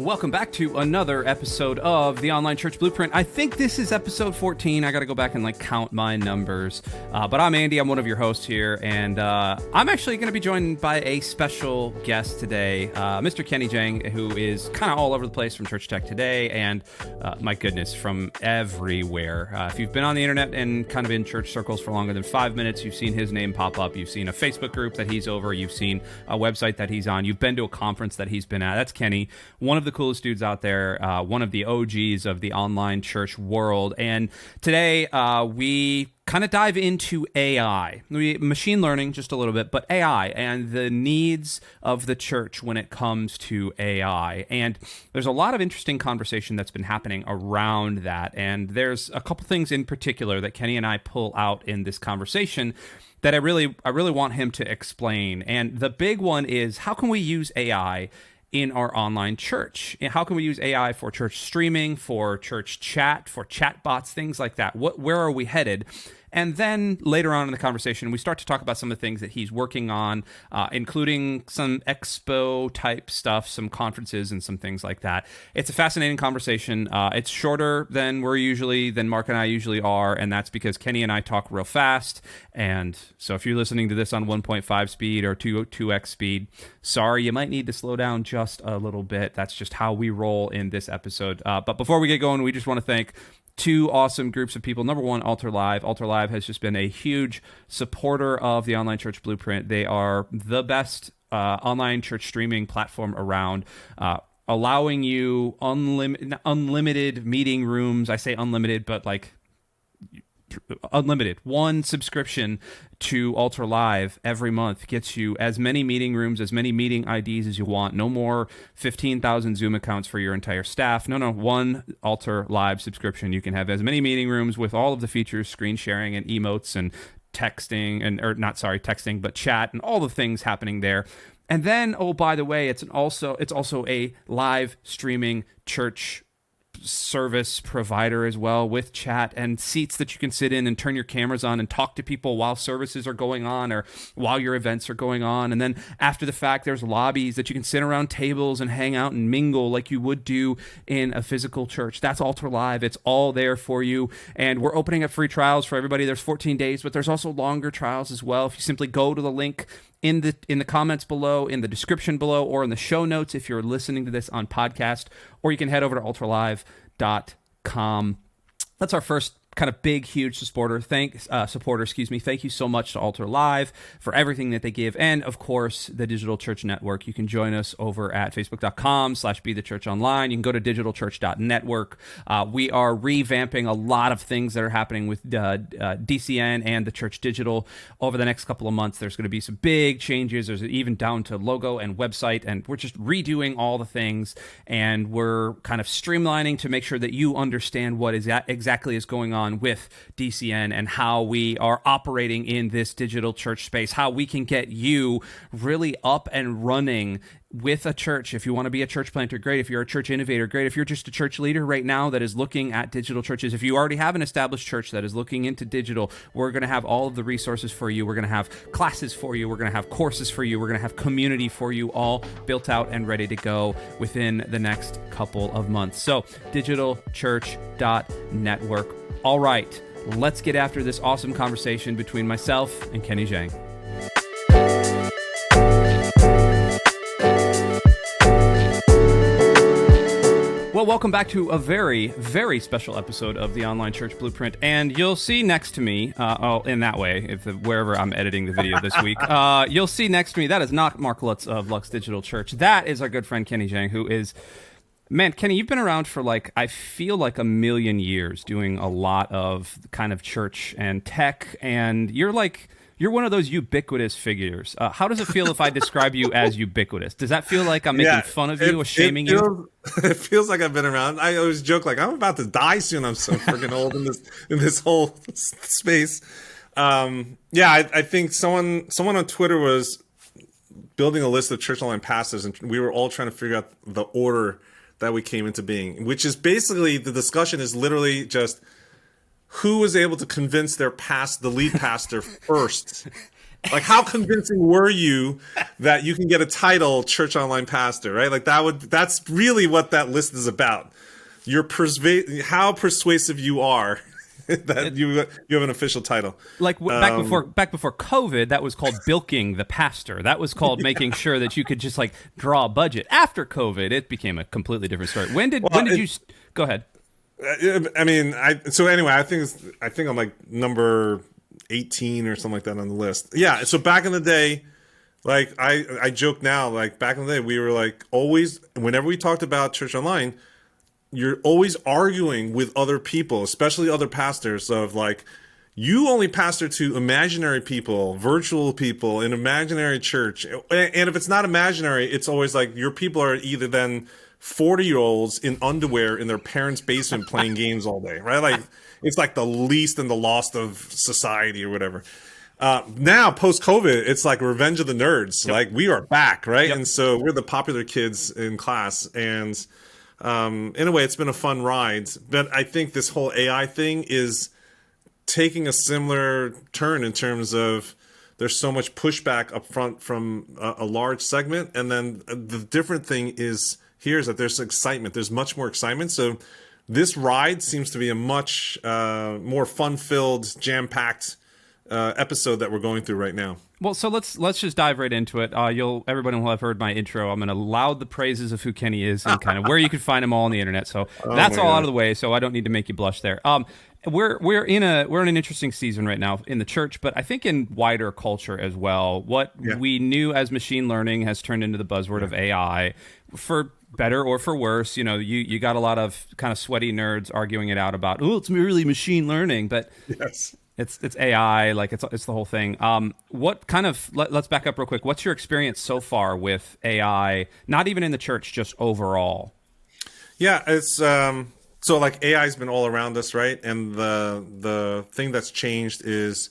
Welcome back to another episode of the Online Church Blueprint. I think this is episode 14. I got to go back and count my numbers. But I'm Andy. I'm one of your hosts here, and I'm actually going to be joined by a special guest today, Mr. Kenny Jahng, who is kind of all over the place from Church Tech Today, and my goodness, from everywhere. If you've been on the internet and kind of in church circles for longer than 5 minutes, you've seen his name pop up. You've seen a Facebook group that he's over. You've seen a website that he's on. You've been to a conference that he's been at. That's Kenny, one of the coolest dudes out there, one of the OGs of the online church world. And today we kind of dive into AI, machine learning just a little bit, but AI and the needs of the church when it comes to AI. And there's a lot of interesting conversation that's been happening around that. And there's a couple things in particular that Kenny and I pull out in this conversation that I really want him to explain. And the big one is, how can we use AI in our online church? And how can we use AI for church streaming, for church chat, for chat bots, things like that? Where are we headed? And then later on in the conversation, we start to talk about some of the things that he's working on, including some expo type stuff, some conferences and some things like that. It's a fascinating conversation. It's shorter than Mark and I usually are, and that's because Kenny and I talk real fast. And so if you're listening to this on 1.5 speed or 2x speed, sorry, you might need to slow down just a little bit. That's just how we roll in this episode. But before we get going, we just want to thank two awesome groups of people. Number one, Altar Live. Altar Live has just been a huge supporter of the Online Church Blueprint. They are the best online church streaming platform around, allowing you unlimited meeting rooms. I say unlimited, but unlimited. One subscription to Altar Live every month gets you as many meeting rooms, as many meeting IDs as you want. No more 15,000 Zoom accounts for your entire staff. No, one Altar Live subscription. You can have as many meeting rooms with all of the features, screen sharing and emotes and texting, but chat and all the things happening there. And then, oh, by the way, it's also a live streaming church service provider as well, with chat and seats that you can sit in and turn your cameras on and talk to people while services are going on or while your events are going on. And then after the fact, there's lobbies that you can sit around tables and hang out and mingle like you would do in a physical church. That's Altar Live. It's all there for you. And we're opening up free trials for everybody. There's 14 days, but there's also longer trials as well. If you simply go to the link in the comments below, in the description below, or in the show notes if you're listening to this on podcast, or you can head over to ultralive.com. That's our first kind of big, huge supporter. Thank you so much to Altar Live for everything that they give. And of course, the Digital Church Network. You can join us over at facebook.com/BeTheChurchOnline. You can go to digitalchurch.network. We are revamping a lot of things that are happening with DCN and the Church Digital over the next couple of months. There's going to be some big changes. There's even down to logo and website, and we're just redoing all the things, and we're kind of streamlining to make sure that you understand what exactly is going on with DCN and how we are operating in this digital church space, how we can get you really up and running with a church. If you want to be a church planter, great. If you're a church innovator, great. If you're just a church leader right now that is looking at digital churches, if you already have an established church that is looking into digital, we're going to have all of the resources for you. We're going to have classes for you. We're going to have courses for you. We're going to have community for you, all built out and ready to go within the next couple of months. So digitalchurch.network. All right, let's get after this awesome conversation between myself and Kenny Jahng. Well, welcome back to a very, very special episode of the Online Church Blueprint. And you'll see next to me, in that way, wherever I'm editing the video this week, you'll see next to me, that is not Mark Lutz of Lux Digital Church. That is our good friend Kenny Jahng, who is... Man, Kenny, you've been around for I feel like a million years, doing a lot of kind of church and tech, and you're one of those ubiquitous figures. How does it feel if I describe you as ubiquitous? Does that feel like I'm making fun of you or shaming you? It feels like I've been around. I always joke I'm about to die soon. I'm so freaking old in this whole space. I think someone on Twitter was building a list of church online pastors, and we were all trying to figure out the order that we came into being, which is basically, the discussion is literally just who was able to convince the lead pastor first Like, how convincing were you that you can get a title church online pastor, right? Like that's really what that list is about. How persuasive you are that you have an official title. Like back before COVID, that was called bilking the pastor. That was called making sure that you could just like draw a budget. After COVID, it became a completely different story. When did you go ahead? I mean, so anyway, I think I'm like number 18 or something like that on the list. Yeah. So back in the day, like I joke now, like back in the day, we were like always, whenever we talked about church online, you're always arguing with other people, especially other pastors, of like, you only pastor to imaginary people, virtual people, an imaginary church. And if it's not imaginary, it's always like your people are either then 40-year-olds in underwear in their parents' basement playing games all day, right? Like, it's like the least and the lost of society or whatever. Now, post-COVID, it's like Revenge of the Nerds. Yep. Like, we are back, right? Yep. And so we're the popular kids in class. And in a way, it's been a fun ride. But I think this whole AI thing is taking a similar turn in terms of there's so much pushback up front from a large segment. And then the different thing is that there's excitement. There's much more excitement. So this ride seems to be a much more fun-filled, jam-packed episode that we're going through right now. Well, so let's just dive right into it. Everybody will have heard my intro. I'm going to laud the praises of who Kenny is and kind of where you can find him all on the internet. So that's all out of the way. So I don't need to make you blush there. We're in an interesting season right now in the church, but I think in wider culture as well. What we knew as machine learning has turned into the buzzword of AI, for better or for worse. You know, you got a lot of kind of sweaty nerds arguing it out about, it's really machine learning, but yes. It's AI, like it's the whole thing. What kind of let's back up real quick. What's your experience so far with AI? Not even in the church, just overall. Yeah, it's so like AI's been all around us, right? And the thing that's changed is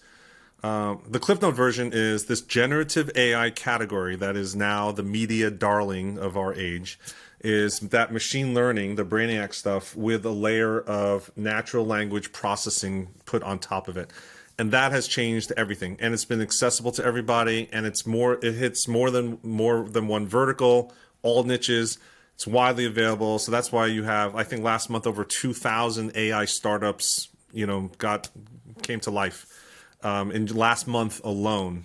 the Cliff Note version is this generative AI category that is now the media darling of our age. Is that machine learning, the Brainiac stuff, with a layer of natural language processing put on top of it. And that has changed everything. And it's been accessible to everybody, and it hits more than one vertical, all niches. It's widely available. So that's why you have, I think last month, over 2,000 AI startups, came to life in last month alone.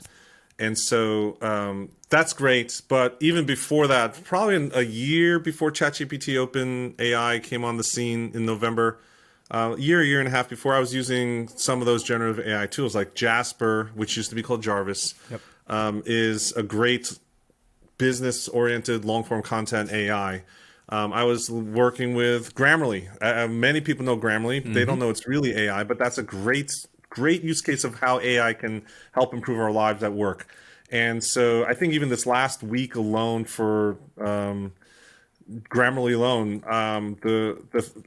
And so that's great. But even before that, probably a year before ChatGPT Open AI came on the scene in November, a year and a half before, I was using some of those generative AI tools like Jasper, which used to be called Jarvis, is a great business-oriented long-form content AI. I was working with Grammarly. Many people know Grammarly. Mm-hmm. They don't know it's really AI, but that's a great use case of how AI can help improve our lives at work. And so I think even this last week alone for Grammarly alone,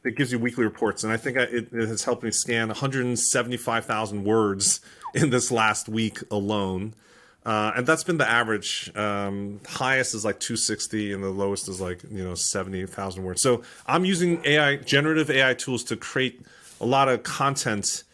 it gives you weekly reports. And I think it has helped me scan 175,000 words in this last week alone. And that's been the average. Highest is like 260 and the lowest is like 70,000 words. So I'm using generative AI tools to create a lot of content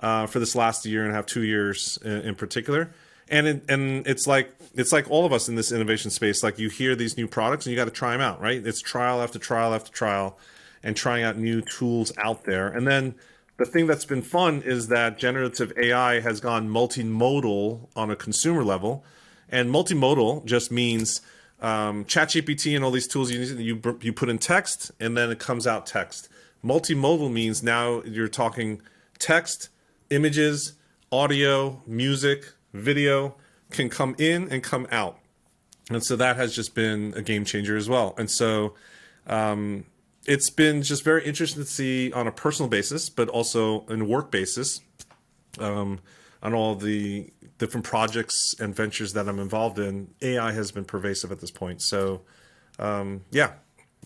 for this last year and a half, 2 years in particular. And it's like all of us in this innovation space. Like, you hear these new products and you got to try them out, right? It's trial after trial after trial, and trying out new tools out there. And then the thing that's been fun is that generative AI has gone multimodal on a consumer level, and multimodal just means ChatGPT and all these tools you put in text and then it comes out text. Multimodal means now you're talking text, images, audio, music, video can come in and come out. And so that has just been a game changer as well. And so it's been just very interesting to see on a personal basis, but also in a work basis, on all the different projects and ventures that I'm involved in. AI has been pervasive at this point. So, yeah.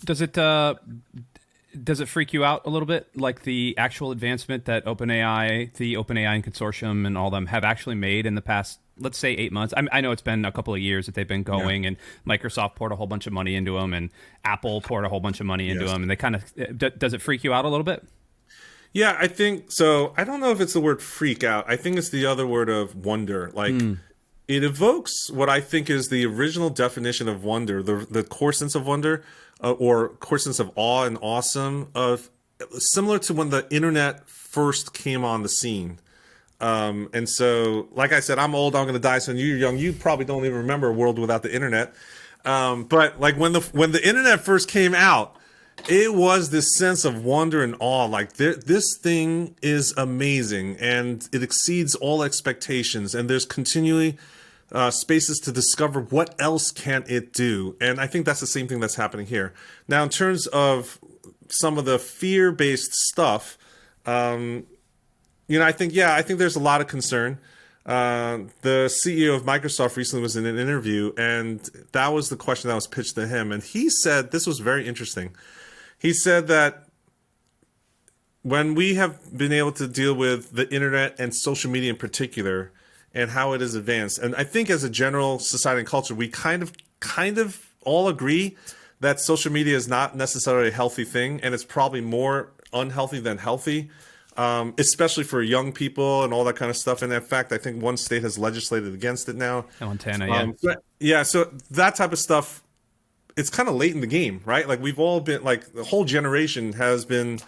Does it freak you out a little bit, like the actual advancement that the OpenAI and consortium and all them have actually made in the past, let's say 8 months? I know it's been a couple of years that they've been going, and Microsoft poured a whole bunch of money into them, and Apple poured a whole bunch of money into them, and they kind of, does it freak you out a little bit? Yeah, I think so. I don't know if it's the word freak out. I think it's the other word of wonder. Like, It evokes what I think is the original definition of wonder, the core sense of wonder, or core sense of awe and awesome, of similar to when the internet first came on the scene. And so, like I said, I'm old. I'm going to die soon. You're young. You probably don't even remember a world without the internet. But like when the internet first came out, it was this sense of wonder and awe. Like this thing is amazing, and it exceeds all expectations. And there's continually spaces to discover what else can it do. And I think that's the same thing that's happening here. Now, in terms of some of the fear-based stuff, I think there's a lot of concern. The CEO of Microsoft recently was in an interview, and that was the question that was pitched to him. And he said, this was very interesting. He said that when we have been able to deal with the internet and social media in particular and how it is advanced, and I think as a general society and culture, we kind of all agree that social media is not necessarily a healthy thing, and it's probably more unhealthy than healthy. Especially for young people and all that kind of stuff. And in fact, I think one state has legislated against it now. Montana, so that type of stuff, it's kind of late in the game, right? Like we've all been, like the whole generation has been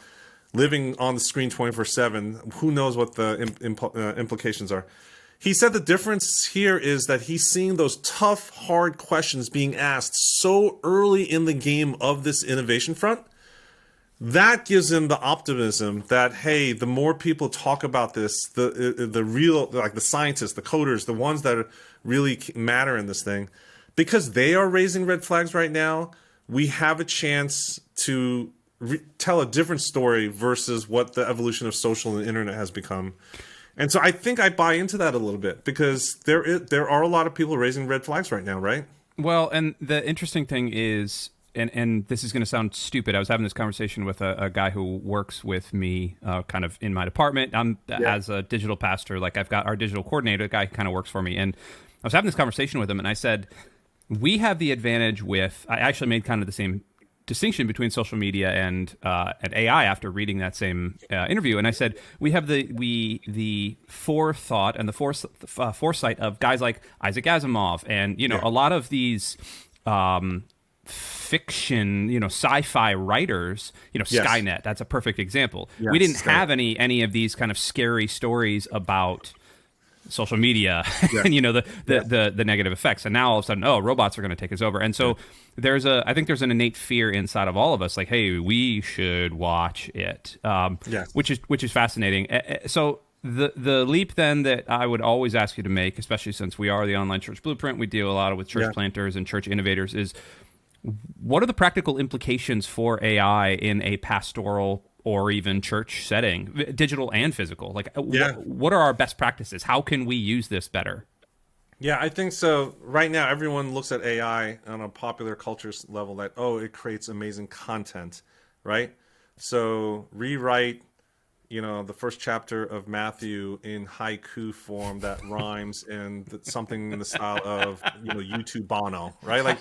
living on the screen 24/7. Who knows what the implications are? He said the difference here is that he's seeing those tough, hard questions being asked so early in the game of this innovation front. That gives him the optimism that, hey, the more people talk about this, the real, like the scientists, the coders, the ones that really matter in this thing, because they are raising red flags right now, we have a chance to tell a different story versus what the evolution of social and internet has become. And so I think I buy into that a little bit, because there are a lot of people raising red flags right now, right? Well, and the interesting thing is, and this is going to sound stupid, I was having this conversation with a guy who works with me kind of in my department. As a digital pastor, like I've got our digital coordinator, a guy who kind of works for me. And I was having this conversation with him, and I said, we have the advantage with, I actually made kind of the same distinction between social media and AI after reading that same interview. And I said, we have the forethought and the foresight of guys like Isaac Asimov and, a lot of these fiction, sci-fi writers, Skynet, that's a perfect example. Yes, we didn't have any of these kind of scary stories about social media and the negative effects, and now all of a sudden, robots are going to take us over. And so I think there's an innate fear inside of all of us, like, hey, we should watch it, which is fascinating. So the leap then that I would always ask you to make, especially since we are the Online Church Blueprint, we deal a lot with church planters and church innovators, is what are the practical implications for AI in a pastoral or even church setting, digital and physical? Like, what are our best practices? How can we use this better? Yeah, I think so. Right now, everyone looks at AI on a popular culture level that, it creates amazing content, right? So rewrite, the first chapter of Matthew in haiku form that rhymes and something in the style of, YouTube Bono, right? Like,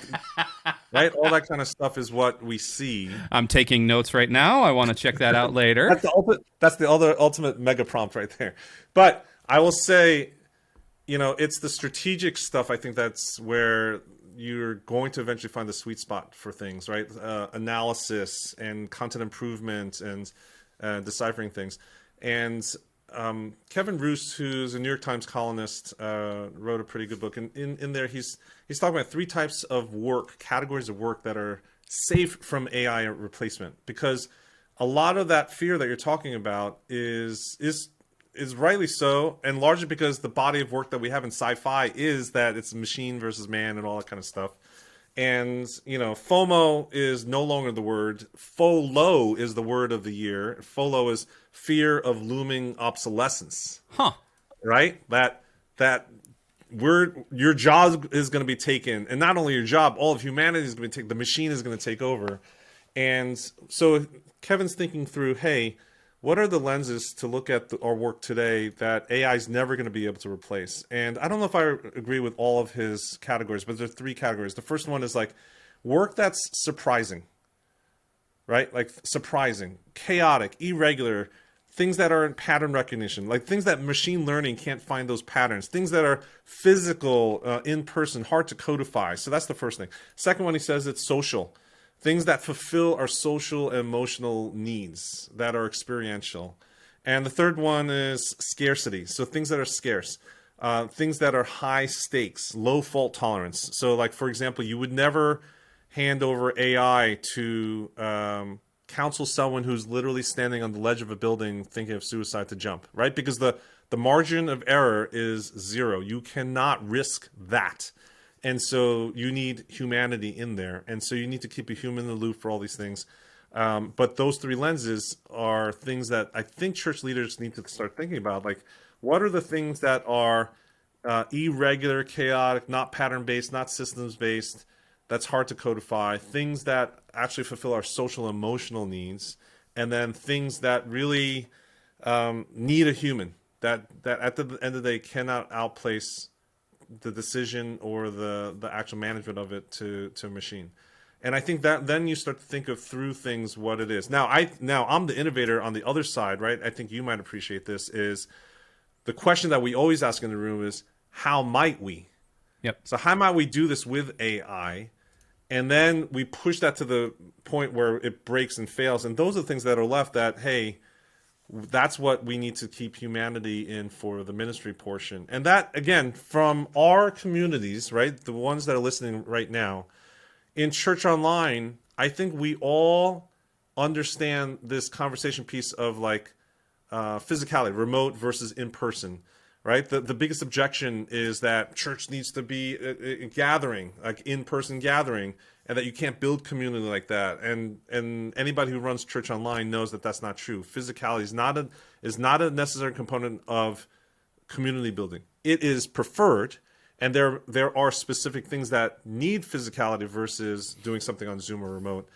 right? All that kind of stuff is what we see. I'm taking notes right now. I want to check that out later. That's the ultimate mega prompt right there. But I will say, it's the strategic stuff. I think that's where you're going to eventually find the sweet spot for things, right? Analysis and content improvement and deciphering things. And Kevin Roos, who's a New York Times columnist, wrote a pretty good book. And in there, he's talking about 3 types of work, categories of work that are safe from AI replacement. Because a lot of that fear that you're talking about is rightly so, and largely because the body of work that we have in sci-fi is that it's machine versus man and all that kind of stuff. And, FOMO is no longer the word. FOLO is the word of the year. FOLO is fear of looming obsolescence. Huh. Right? That word, your job is going to be taken. And not only your job, all of humanity is going to be taken. The machine is going to take over. And so Kevin's thinking through, hey, what are the lenses to look at our work today that AI is never going to be able to replace? And I don't know if I agree with all of his categories, but there are 3 categories. The first one is like work that's surprising, right? Like surprising, chaotic, irregular, things that are in pattern recognition, like things that machine learning can't find those patterns, things that are physical, in person, hard to codify. So that's the first thing. Second one, he says it's social. Things that fulfill our social and emotional needs that are experiential. And the third one is scarcity. So things that are scarce, things that are high stakes, low fault tolerance. So like, for example, you would never hand over AI to counsel someone who's literally standing on the ledge of a building thinking of suicide to jump, right? Because the margin of error is zero. You cannot risk that. And so you need humanity in there. And so you need to keep a human in the loop for all these things. But those three lenses are things that I think church leaders need to start thinking about. Like, what are the things that are irregular, chaotic, not pattern-based, not systems-based, that's hard to codify, things that actually fulfill our social emotional needs, and then things that really need a human, that at the end of the day cannot outplace the decision or the actual management of it to a machine. And I think that then you start to think of through things what it is. Now I'm the innovator on the other side, right? I think you might appreciate this, is the question that we always ask in the room is, how might we? Yep. So how might we do this with AI? And then we push that to the point where it breaks and fails. And those are the things that are left that, hey, that's what we need to keep humanity in for the ministry portion. And that, again, from our communities, right, the ones that are listening right now, in Church Online, I think we all understand this conversation piece of like physicality, remote versus in person, right? The biggest objection is that church needs to be a gathering, like in-person gathering, and that you can't build community like that. And anybody who runs Church Online knows that that's not true. Physicality is not a necessary component of community building. It is preferred, and there are specific things that need physicality versus doing something on Zoom or remote.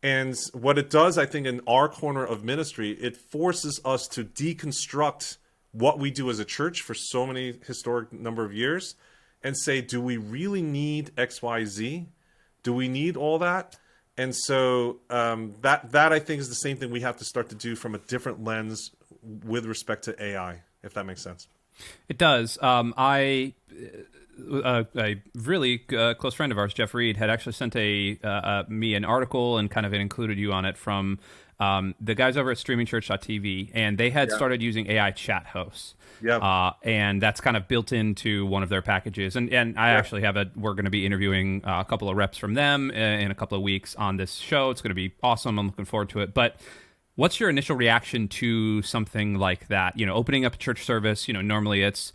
And what it does, I think, in our corner of ministry, it forces us to deconstruct what we do as a church for so many historic number of years and say, do we really need X, Y, Z? Do we need all that? And so that I think is the same thing we have to start to do from a different lens with respect to AI, if that makes sense. It does. A really close friend of ours, Jeff Reed, had actually sent me an article and kind of included you on it from the guys over at streamingchurch.tv, and they had started using AI chat hosts. Yeah. And that's kind of built into one of their packages. And I actually we're going to be interviewing a couple of reps from them in a couple of weeks on this show. It's going to be awesome. I'm looking forward to it. But what's your initial reaction to something like that? You know, opening up a church service, you know, normally it's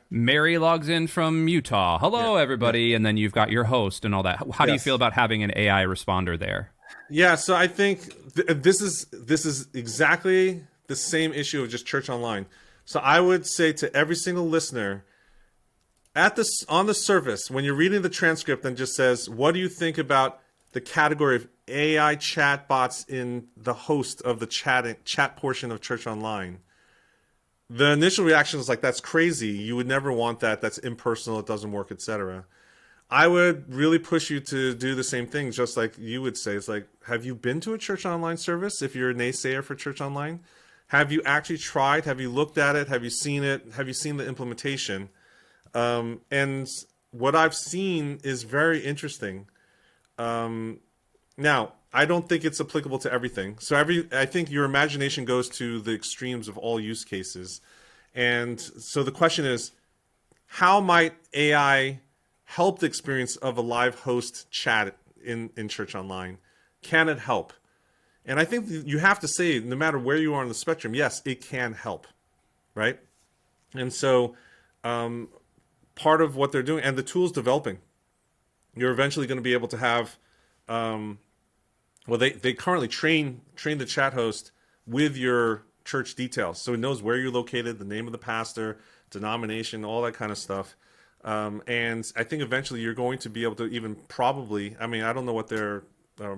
Mary logs in from Utah. Hello, everybody. Yeah. And then you've got your host and all that. How do you feel about having an AI responder there? Yeah, so I think this is exactly the same issue of just Church Online. So I would say to every single listener, on the surface, when you're reading the transcript and just says, what do you think about the category of AI chatbots in the host of the chat portion of Church Online? The initial reaction is like, that's crazy. You would never want that. That's impersonal. It doesn't work, etc. I would really push you to do the same thing, just like you would say. It's like, have you been to a Church Online service if you're a naysayer for Church Online? Have you actually tried? Have you looked at it? Have you seen it? Have you seen the implementation? And what I've seen is very interesting. Now, I don't think it's applicable to everything. So I think your imagination goes to the extremes of all use cases. And so the question is, how might AI help the experience of a live host chat in Church Online? Can it help? And I think you have to say, no matter where you are on the spectrum, yes, it can help, right? And so part of what they're doing, and the tool's developing, you're eventually going to be able to have, they currently train the chat host with your church details. So it knows where you're located, the name of the pastor, denomination, all that kind of stuff. And I think eventually you're going to be able to even probably, I mean, I don't know what their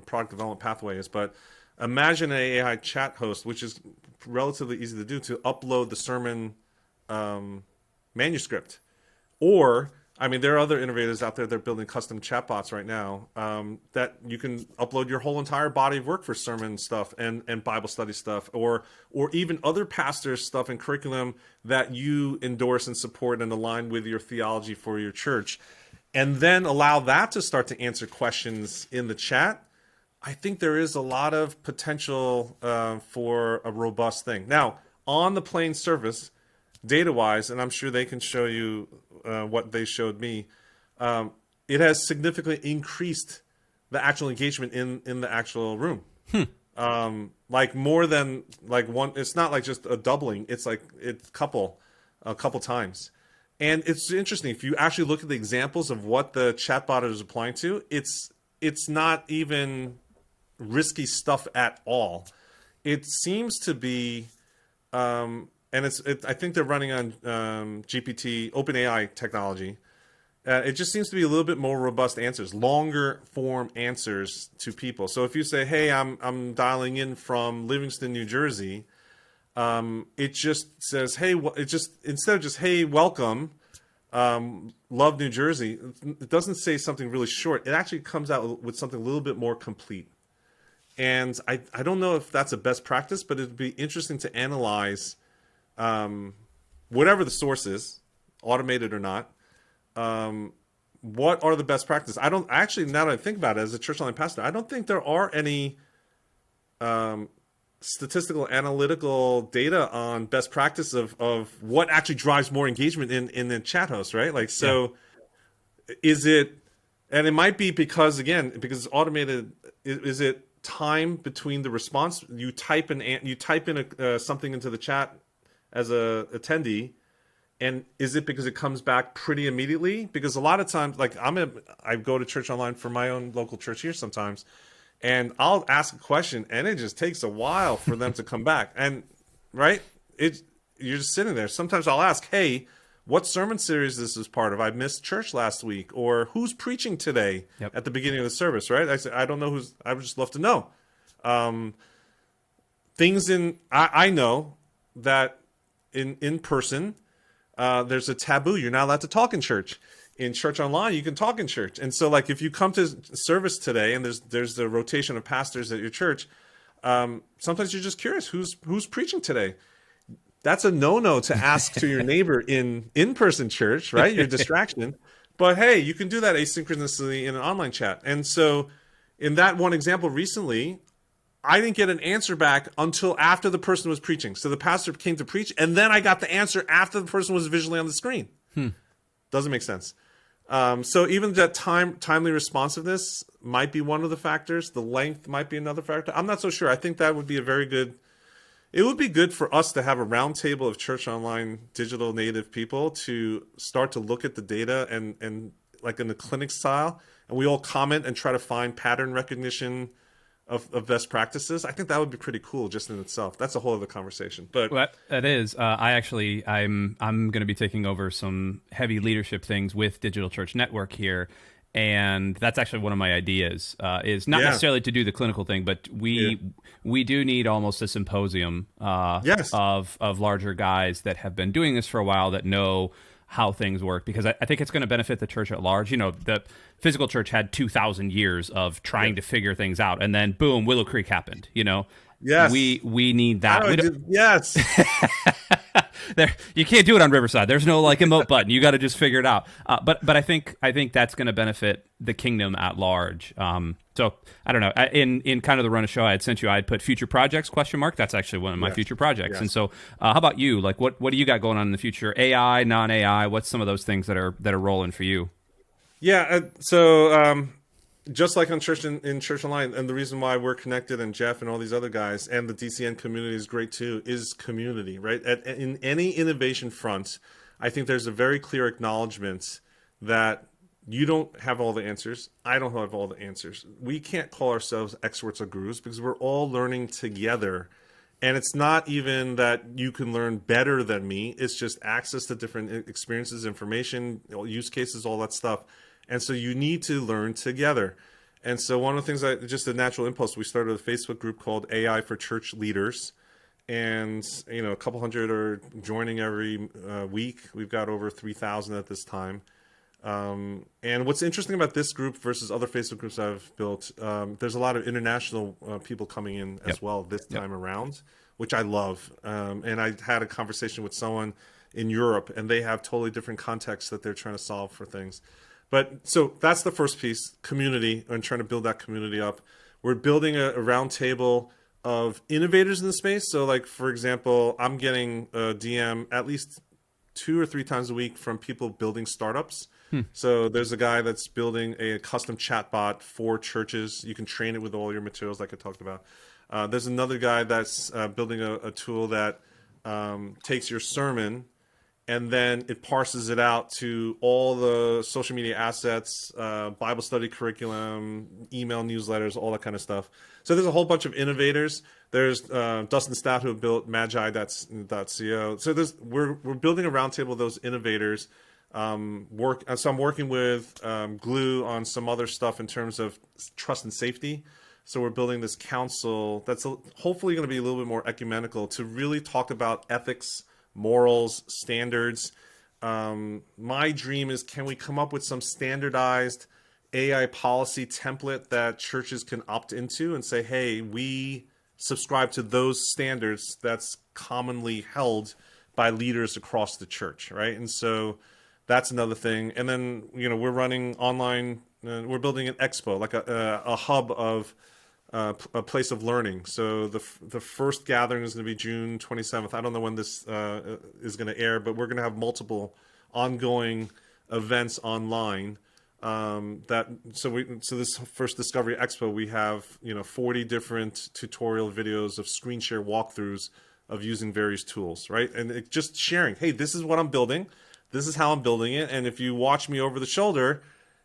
product development pathway is, but imagine an AI chat host, which is relatively easy to do, to upload the sermon manuscript, or I mean, there are other innovators out there that are building custom chatbots right now, that you can upload your whole entire body of work for sermon stuff and Bible study stuff, or even other pastors' stuff and curriculum that you endorse and support and align with your theology for your church, and then allow that to start to answer questions in the chat. I think there is a lot of potential for a robust thing. Now, on the plain surface, data-wise, and I'm sure they can show you what they showed me, it has significantly increased the actual engagement in the actual room. Like more than like one. It's not like just a doubling. It's like a couple times. And it's interesting if you actually look at the examples of what the chatbot is applying to. It's not even risky stuff at all. It seems to be. And I think they're running on GPT, OpenAI technology. It just seems to be a little bit more robust answers, longer form answers to people. So if you say, "Hey, I'm dialing in from Livingston, New Jersey," it just says, "Hey," it just instead of just, "Hey, welcome, love New Jersey," it doesn't say something really short. It actually comes out with something a little bit more complete. And I don't know if that's a best practice, but it'd be interesting to analyze. Whatever the source is, automated or not, what are the best practices? I don't actually, now that I think about it, as a church online pastor, I don't think there are any statistical analytical data on best practice of what actually drives more engagement in the chat host, right? Like, so is it, and it might be because, again, because it's automated, is it time between the response? You type in something into the chat as a attendee, and is it because it comes back pretty immediately? Because a lot of times, like I go to church online for my own local church here sometimes, and I'll ask a question, and it just takes a while for them to come back. And right, you're just sitting there. Sometimes I'll ask, "Hey, what sermon series this is part of? I missed church last week," or "Who's preaching today?" At the beginning of the service, right? I say, "I don't know who's. I would just love to know." I know that. In person, there's a taboo. You're not allowed to talk in church. In church online, you can talk in church. And so, like, if you come to service today and there's the rotation of pastors at your church, sometimes you're just curious who's preaching today. That's a no-no to ask to your neighbor in in-person church, right? Your distraction. But hey, you can do that asynchronously in an online chat. And so, in that one example recently, I didn't get an answer back until after the person was preaching. So the pastor came to preach, and then I got the answer after the person was visually on the screen. Doesn't make sense. So even that timely responsiveness might be one of the factors. The length might be another factor. I'm not so sure. I think that would be it would be good for us to have a roundtable of church online digital native people to start to look at the data and like in the clinic style, and we all comment and try to find pattern recognition of best practices. I think that would be pretty cool just in itself. That's a whole other conversation. But well, that is. I'm going to be taking over some heavy leadership things with Digital Church Network here, and that's actually one of my ideas. Is not necessarily to do the clinical thing, but we do need almost a symposium of larger guys that have been doing this for a while that know how things work, because I think it's going to benefit the church at large. You know, the physical church had 2,000 years of trying to figure things out, and then boom, Willow Creek happened. You know, we need that. Yes. You can't do it on Riverside. There's no like emote button. You got to just figure it out. But I think that's going to benefit the kingdom at large. So I don't know. In kind of the run of show I had sent you, I had put future projects ? That's actually one of my future projects. And so how about you? Like what do you got going on in the future? AI, non-AI? What's some of those things that are rolling for you? Yeah. So just like on Church in Church Online, and the reason why we're connected, and Jeff and all these other guys, and the DCN community is great too, is community, right? In any innovation front, I think there's a very clear acknowledgement that you don't have all the answers. I don't have all the answers. We can't call ourselves experts or gurus because we're all learning together. And it's not even that you can learn better than me. It's just access to different experiences, information, use cases, all that stuff. And so you need to learn together. And so one of the things just a natural impulse, we started a Facebook group called AI for Church Leaders. And, a couple hundred are joining every week. We've got over 3,000 at this time. And what's interesting about this group versus other Facebook groups I've built, there's a lot of international people coming in as well this time around, which I love. And I had a conversation with someone in Europe, and they have totally different contexts that they're trying to solve for things. But so that's the first piece, community, and trying to build that community up. We're building a round table of innovators in the space. So like, for example, I'm getting a DM at least 2 or 3 times a week from people building startups. So there's a guy that's building a custom chatbot for churches. You can train it with all your materials like I talked about. There's another guy that's building a tool that takes your sermon and then it parses it out to all the social media assets, Bible study curriculum, email newsletters, all that kind of stuff. So there's a whole bunch of innovators. There's Dustin Stout who built Magi.co. So we're building a roundtable of those innovators. So I'm working with Glue on some other stuff in terms of trust and safety. So we're building this council that's hopefully going to be a little bit more ecumenical to really talk about ethics, morals, standards. My dream is, can we come up with some standardized AI policy template that churches can opt into and say, hey, we subscribe to those standards that's commonly held by leaders across the church, right? And so that's another thing. And then, we're running online, we're building an expo, like a hub of a place of learning. So the first gathering is going to be June 27th. I don't know when this is going to air, but we're going to have multiple ongoing events online. So this first Discovery Expo, we have 40 different tutorial videos of screen share walkthroughs of using various tools, right? And just sharing, hey, this is what I'm building. This is how I'm building it. And if you watch me over the shoulder,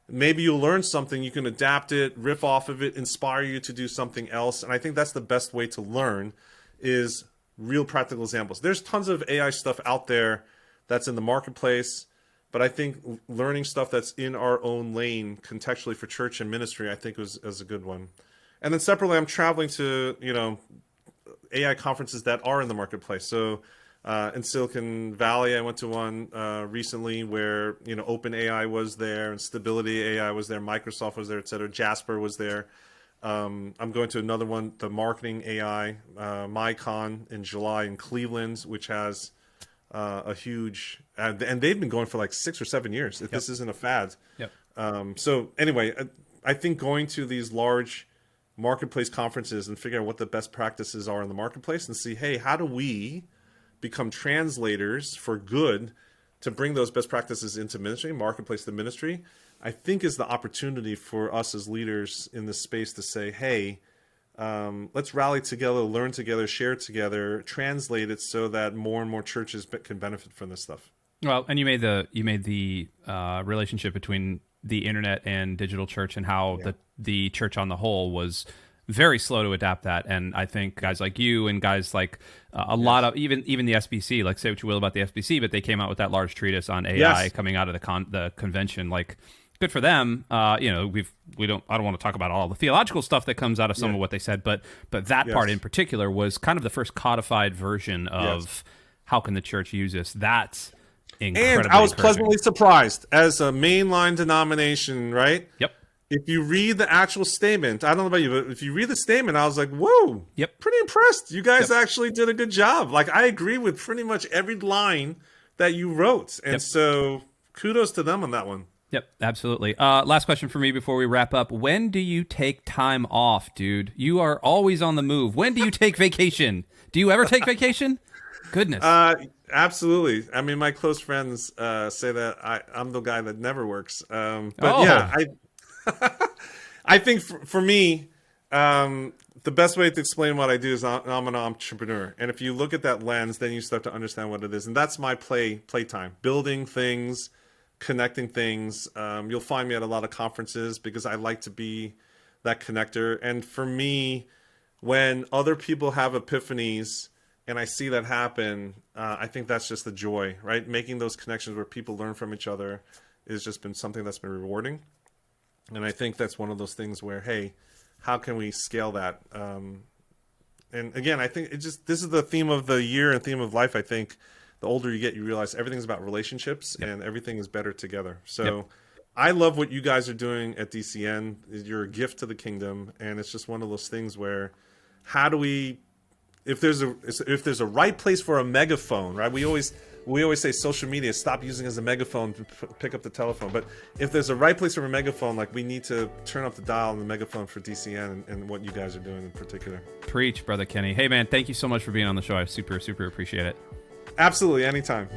maybe you'll learn something. You can adapt it, riff off of it, inspire you to do something else. And I think that's the best way to learn, is real practical examples. There's tons of AI stuff out there that's in the marketplace, but I think learning stuff that's in our own lane contextually for church and ministry, I think is a good one. And then separately, I'm traveling to, AI conferences that are in the marketplace. So in Silicon Valley, I went to one recently where OpenAI was there, and Stability AI was there, Microsoft was there, et cetera. Jasper was there. I'm going to another one, the Marketing AI, MyCon in July in Cleveland, which has a huge, and they've been going for like 6 or 7 years. If this isn't a fad. So anyway, I think going to these large marketplace conferences and figuring out what the best practices are in the marketplace and see, hey, how do we become translators for good to bring those best practices into ministry, marketplace to ministry, I think is the opportunity for us as leaders in this space to say, hey, let's rally together, learn together, share together, translate it so that more and more churches can benefit from this stuff. Well, and you made the relationship between the internet and digital church, and how the church on the whole was very slow to adapt that. And I think guys like you and guys like a lot of even the SBC, like, say what you will about the SBC, but they came out with that large treatise on AI coming out of the convention. Like, good for them. I don't want to talk about all the theological stuff that comes out of some of what they said, but that part in particular was kind of the first codified version of how can the church use this. That's incredibly And I was pleasantly surprised as a mainline denomination, right? Yep. If you read the actual statement, I don't know about you, but if you read the statement, I was like, whoa, pretty impressed. You guys actually did a good job. Like, I agree with pretty much every line that you wrote. And so kudos to them on that one. Yep, absolutely. Last question for me before we wrap up. When do you take time off, dude? You are always on the move. When do you take vacation? Do you ever take vacation? Goodness. Absolutely. I mean, my close friends say that I'm the guy that never works. I think for me, the best way to explain what I do is I'm an entrepreneur. And if you look at that lens, then you start to understand what it is. And that's my playtime, building things, connecting things. You'll find me at a lot of conferences because I like to be that connector. And for me, when other people have epiphanies and I see that happen, I think that's just the joy, right? Making those connections where people learn from each other has just been something that's been rewarding. And I think that's one of those things where, hey, how can we scale that? And again, I think this is the theme of the year and theme of life. I think the older you get, you realize everything's about relationships and everything is better together. So I love what you guys are doing at DCN. You're a gift to the kingdom, and it's just one of those things where, how do we, if there's a right place for a megaphone, right? We always say social media, stop using it as a megaphone to pick up the telephone. But if there's a right place for a megaphone, like, we need to turn up the dial on the megaphone for DCN and what you guys are doing in particular. Preach, Brother Kenny. Hey, man, thank you so much for being on the show. I super, super appreciate it. Absolutely, anytime.